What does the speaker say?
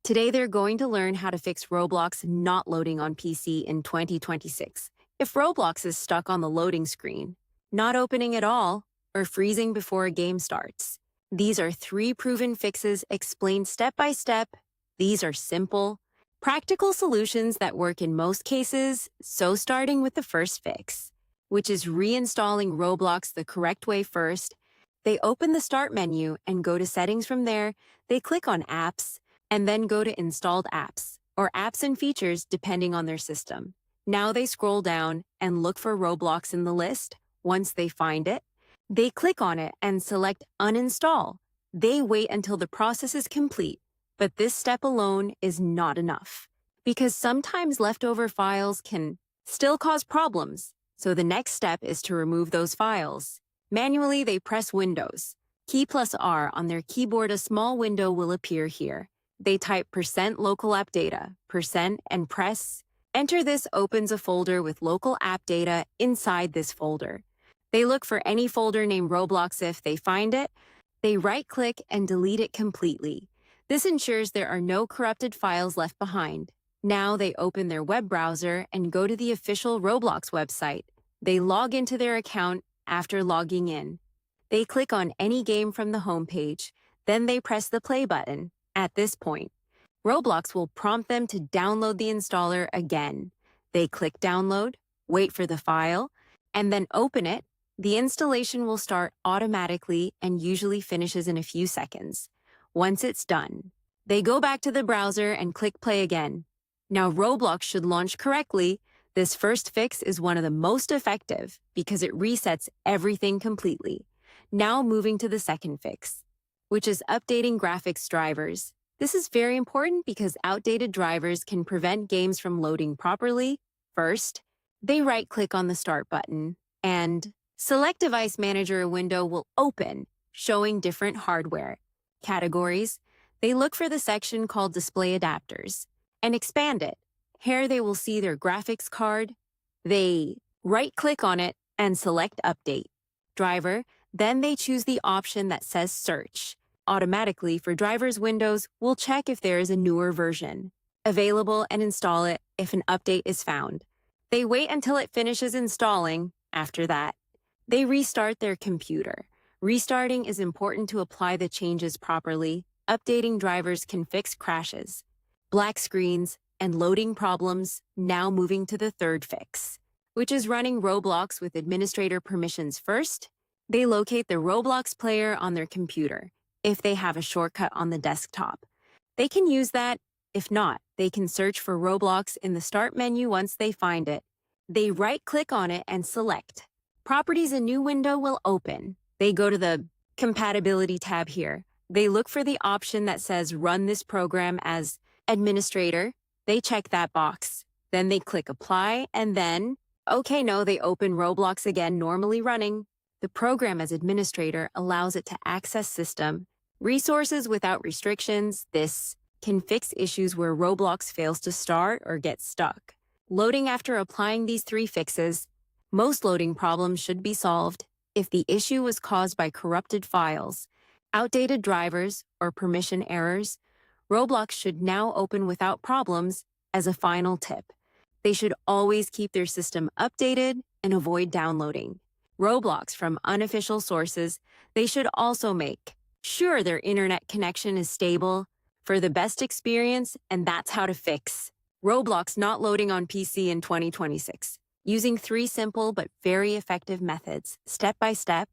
Today, they're going to learn how to fix Roblox not loading on PC in 2026. If Roblox is stuck on the loading screen, not opening at all, or freezing before a game starts. These are 3 proven fixes explained step by step. These are simple, practical solutions that work in most cases, so starting with the first fix, which is reinstalling Roblox the correct way first. They open the Start menu and go to Settings. From there, they click on Apps, and then go to Installed Apps, or Apps and Features depending on their system. Now they scroll down and look for Roblox in the list. Once they find it, they click on it and select Uninstall. They wait until the process is complete, but this step alone is not enough, because sometimes leftover files can still cause problems. So the next step is to remove those files. Manually, they press Windows. Key plus R on their keyboard. A small window will appear here. They type %local app data, and press enter. This opens a folder with local app data inside this folder. They look for any folder named Roblox. If they find it, they right-click and delete it completely. This ensures there are no corrupted files left behind. Now they open their web browser and go to the official Roblox website. They log into their account. After logging in, they click on any game from the homepage. Then they press the play button. At this point, Roblox will prompt them to download the installer again. They click download, wait for the file, and then open it. The installation will start automatically and usually finishes in a few seconds. Once it's done, they go back to the browser and click play again. Now Roblox should launch correctly. This first fix is one of the most effective because it resets everything completely. Now moving to the second fix, which is updating graphics drivers. This is very important because outdated drivers can prevent games from loading properly. First, they right-click on the Start button and select Device Manager. A window will open, showing different hardware categories. They look for the section called Display Adapters and expand it. Here they will see their graphics card. They right-click on it and select Update Driver. Then they choose the option that says Search. Automatically for drivers, Windows will check if there is a newer version available and install it if an update is found. They wait until it finishes installing. After that, they restart their computer. Restarting is important to apply the changes properly. Updating drivers can fix crashes, black screens, and loading problems. Now moving to the third fix, which is running Roblox with administrator permissions. First, they locate the Roblox player on their computer. If they have a shortcut on the desktop, they can use that. If not, they can search for Roblox in the Start menu. Once they find it, they right-click on it and select Properties. A new window will open. They go to the Compatibility tab here. They look for the option that says Run this program as administrator. They check that box. Then they click Apply and then, OK, no, they open Roblox again, normally running. The program as administrator allows it to access system resources without restrictions. This can fix issues where Roblox fails to start or gets stuck. Loading. After applying these 3 fixes, most loading problems should be solved. If the issue was caused by corrupted files, outdated drivers, or permission errors, Roblox should now open without problems. As a final tip, they should always keep their system updated and avoid downloading Roblox from unofficial sources. They should also make sure their internet connection is stable for the best experience, and that's how to fix Roblox not loading on PC in 2026. Using 3 simple but very effective methods, step by step,